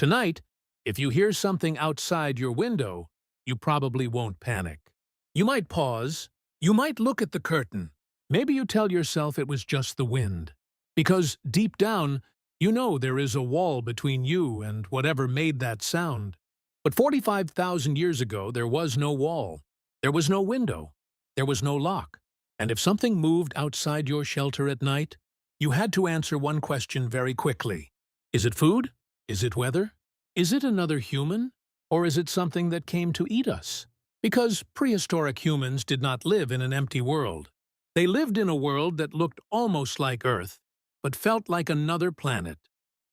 Tonight, if you hear something outside your window, you probably won't panic. You might pause. You might look at the curtain. Maybe you tell yourself it was just the wind. Because deep down, you know there is a wall between you and whatever made that sound. But 45,000 years ago, there was no wall. There was no window. There was no lock. And if something moved outside your shelter at night, you had to answer one question very quickly. Is it food? Is it weather? Is it another human? Or is it something that came to eat us? Because prehistoric humans did not live in an empty world. They lived in a world that looked almost like Earth, but felt like another planet.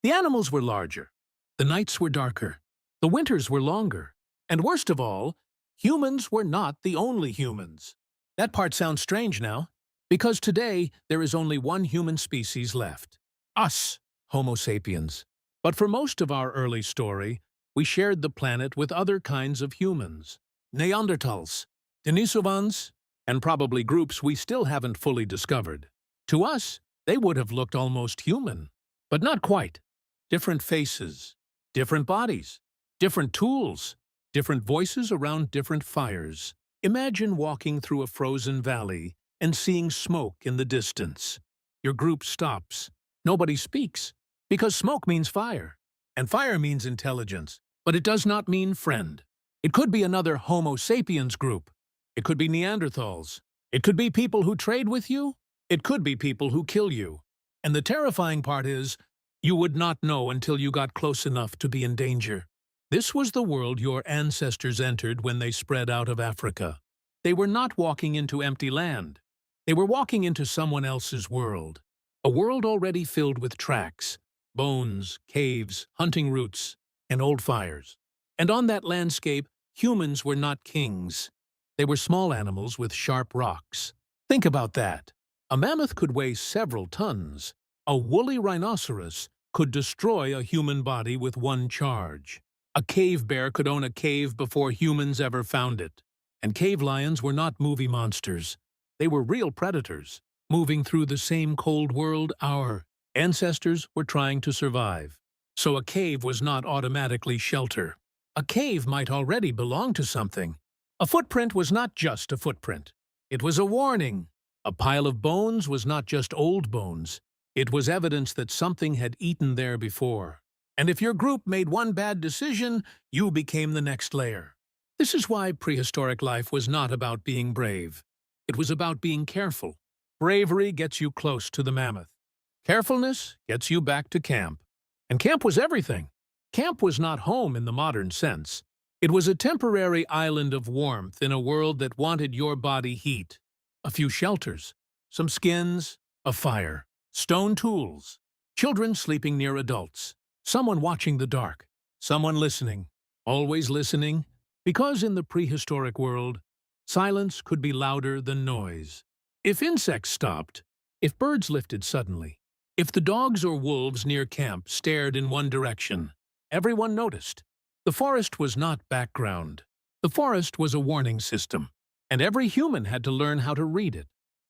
The animals were larger. The nights were darker. The winters were longer. And worst of all, humans were not the only humans. That part sounds strange now, because today there is only one human species left. Us, Homo sapiens. But for most of our early story, we shared the planet with other kinds of humans. Neanderthals, Denisovans, and probably groups we still haven't fully discovered. To us, they would have looked almost human, but not quite. Different faces, different bodies, different tools, different voices around different fires. Imagine walking through a frozen valley and seeing smoke in the distance. Your group stops. Nobody speaks, because smoke means fire, and fire means intelligence, but it does not mean friend. It could be another Homo sapiens group. It could be Neanderthals. It could be people who trade with you. It could be people who kill you. And the terrifying part is, you would not know until you got close enough to be in danger. This was the world your ancestors entered when they spread out of Africa. They were not walking into empty land. They were walking into someone else's world. A world already filled with tracks, bones, caves, hunting routes, and old fires. And on that landscape, humans were not kings. They were small animals with sharp rocks. Think about that. A mammoth could weigh several tons. A woolly rhinoceros could destroy a human body with one charge. A cave bear could own a cave before humans ever found it. And cave lions were not movie monsters. They were real predators, moving through the same cold world our ancestors were trying to survive. So a cave was not automatically shelter. A cave might already belong to something. A footprint was not just a footprint. It was a warning. A pile of bones was not just old bones. It was evidence that something had eaten there before. And if your group made one bad decision, you became the next layer. This is why prehistoric life was not about being brave. It was about being careful. Bravery gets you close to the mammoth. Carefulness gets you back to camp. And camp was everything. Camp was not home in the modern sense. It was a temporary island of warmth in a world that wanted your body heat. A few shelters, some skins, a fire, stone tools, children sleeping near adults, someone watching the dark, someone listening, always listening, because in the prehistoric world, silence could be louder than noise. If insects stopped, if birds lifted suddenly, if the dogs or wolves near camp stared in one direction, everyone noticed. The forest was not background. The forest was a warning system, and every human had to learn how to read it.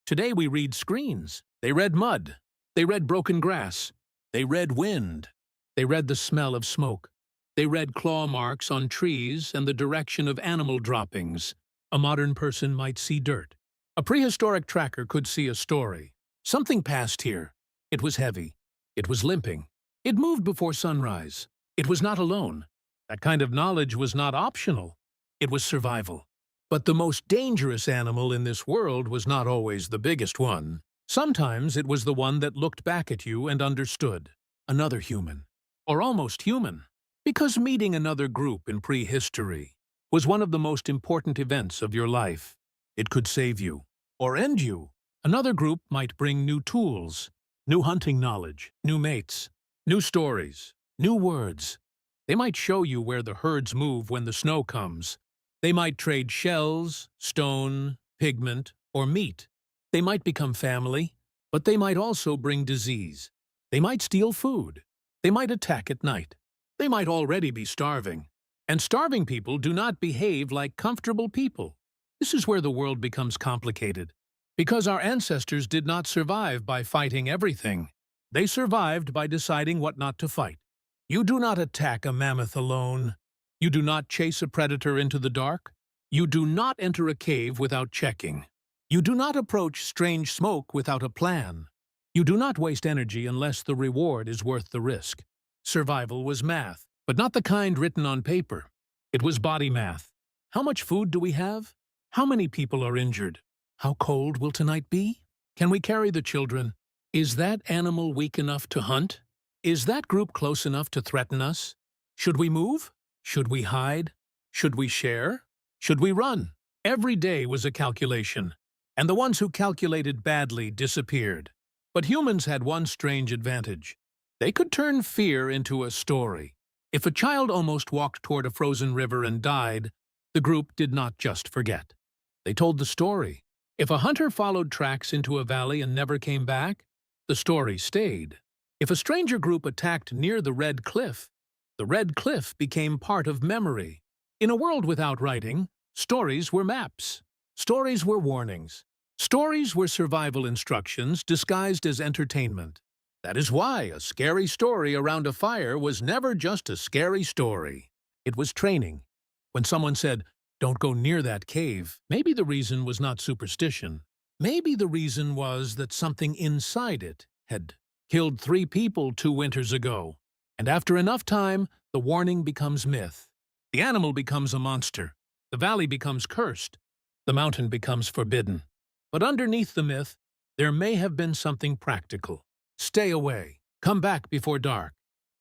Today we read screens. They read mud. They read broken grass. They read wind. They read the smell of smoke. They read claw marks on trees and the direction of animal droppings. A modern person might see dirt. A prehistoric tracker could see a story. Something passed here. It was heavy. It was limping. It moved before sunrise. It was not alone. That kind of knowledge was not optional. It was survival. But the most dangerous animal in this world was not always the biggest one. Sometimes it was the one that looked back at you and understood. Another human. Or almost human. Because meeting another group in prehistory was one of the most important events of your life. It could save you. Or end you. Another group might bring new tools, new hunting knowledge, new mates, new stories, new words. They might show you where the herds move when the snow comes. They might trade shells, stone, pigment, or meat. They might become family, but they might also bring disease. They might steal food. They might attack at night. They might already be starving. And starving people do not behave like comfortable people. This is where the world becomes complicated. Because our ancestors did not survive by fighting everything. They survived by deciding what not to fight. You do not attack a mammoth alone. You do not chase a predator into the dark. You do not enter a cave without checking. You do not approach strange smoke without a plan. You do not waste energy unless the reward is worth the risk. Survival was math, but not the kind written on paper. It was body math. How much food do we have? How many people are injured? How cold will tonight be? Can we carry the children? Is that animal weak enough to hunt? Is that group close enough to threaten us? Should we move? Should we hide? Should we share? Should we run? Every day was a calculation, and the ones who calculated badly disappeared. But humans had one strange advantage. They could turn fear into a story. If a child almost walked toward a frozen river and died, the group did not just forget. They told the story. If a hunter followed tracks into a valley and never came back, the story stayed. If a stranger group attacked near the Red Cliff became part of memory. In a world without writing, stories were maps. Stories were warnings. Stories were survival instructions disguised as entertainment. That is why a scary story around a fire was never just a scary story. It was training. When someone said, "Don't go near that cave," maybe the reason was not superstition. Maybe the reason was that something inside it had killed 3 people 2 winters ago. And after enough time, the warning becomes myth. The animal becomes a monster. The valley becomes cursed. The mountain becomes forbidden. But underneath the myth, there may have been something practical. Stay away. Come back before dark.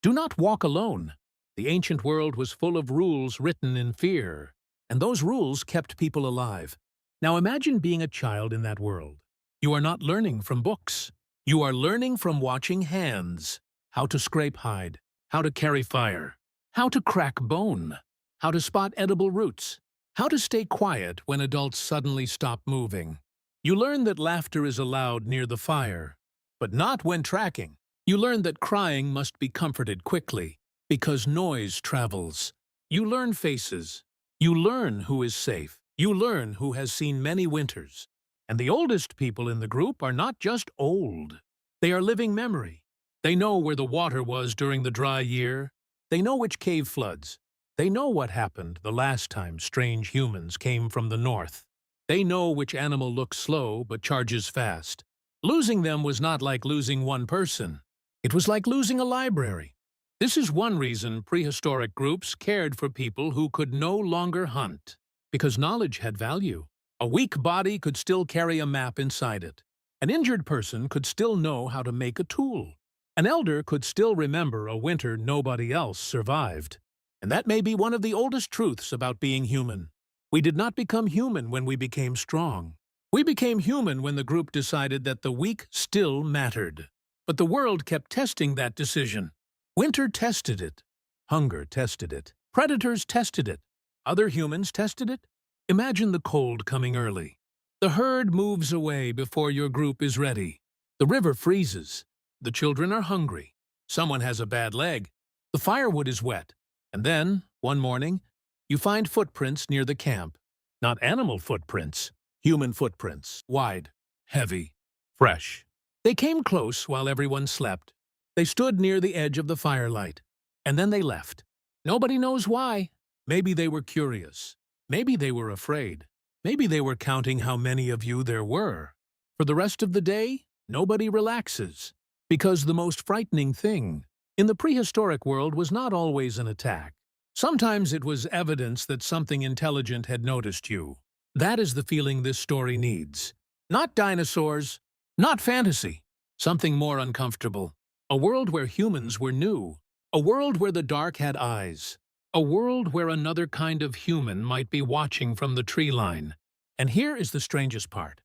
Do not walk alone. The ancient world was full of rules written in fear, and those rules kept people alive. Now imagine being a child in that world. You are not learning from books. You are learning from watching hands. How to scrape hide. How to carry fire. How to crack bone. How to spot edible roots. How to stay quiet when adults suddenly stop moving. You learn that laughter is allowed near the fire, but not when tracking. You learn that crying must be comforted quickly, because noise travels. You learn faces. You learn who is safe. You learn who has seen many winters. And the oldest people in the group are not just old. They are living memory. They know where the water was during the dry year. They know which cave floods. They know what happened the last time strange humans came from the north. They know which animal looks slow but charges fast. Losing them was not like losing one person. It was like losing a library. This is one reason prehistoric groups cared for people who could no longer hunt, because knowledge had value. A weak body could still carry a map inside it. An injured person could still know how to make a tool. An elder could still remember a winter nobody else survived. And that may be one of the oldest truths about being human. We did not become human when we became strong. We became human when the group decided that the weak still mattered. But the world kept testing that decision. Winter tested it. Hunger tested it. Predators tested it. Other humans tested it. Imagine the cold coming early. The herd moves away before your group is ready. The river freezes. The children are hungry. Someone has a bad leg. The firewood is wet. And then, one morning, you find footprints near the camp. Not animal footprints. Human footprints. Wide, heavy, fresh. They came close while everyone slept. They stood near the edge of the firelight. And then they left. Nobody knows why. Maybe they were curious. Maybe they were afraid. Maybe they were counting how many of you there were. For the rest of the day, nobody relaxes. Because the most frightening thing in the prehistoric world was not always an attack. Sometimes it was evidence that something intelligent had noticed you. That is the feeling this story needs. Not dinosaurs, not fantasy. Something more uncomfortable. A world where humans were new. A world where the dark had eyes. A world where another kind of human might be watching from the tree line. And here is the strangest part.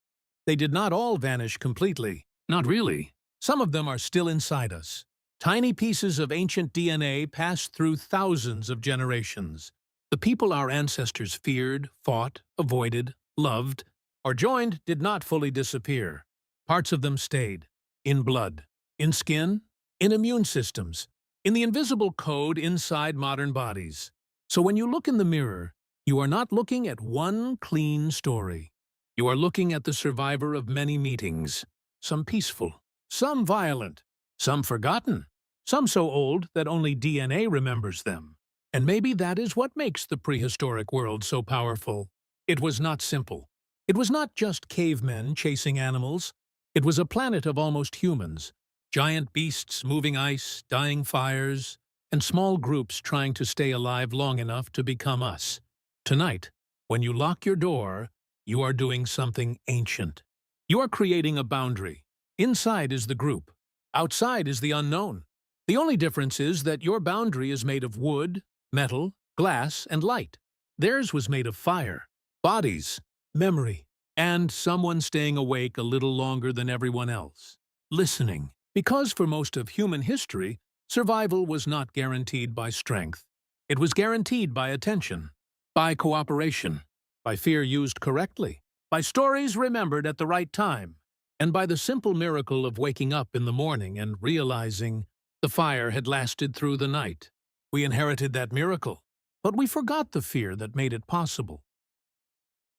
They did not all vanish completely. Not really. Some of them are still inside us. Tiny pieces of ancient DNA passed through thousands of generations. The people our ancestors feared, fought, avoided, loved, or joined did not fully disappear. Parts of them stayed. In blood, in skin, in immune systems, in the invisible code inside modern bodies. So when you look in the mirror, you are not looking at one clean story. You are looking at the survivor of many meetings, some peaceful, some violent, some forgotten, some so old that only DNA remembers them. And maybe that is what makes the prehistoric world so powerful. It was not simple. It was not just cavemen chasing animals. It was a planet of almost humans, giant beasts moving ice, dying fires, and small groups trying to stay alive long enough to become us. Tonight, when you lock your door, you are doing something ancient. You are creating a boundary. Inside is the group. Outside is the unknown. The only difference is that your boundary is made of wood, metal, glass, and light. Theirs was made of fire, bodies, memory, and someone staying awake a little longer than everyone else. Listening. Because for most of human history, survival was not guaranteed by strength. It was guaranteed by attention, by cooperation, by fear used correctly, by stories remembered at the right time, and by the simple miracle of waking up in the morning and realizing the fire had lasted through the night. We inherited that miracle, but we forgot the fear that made it possible.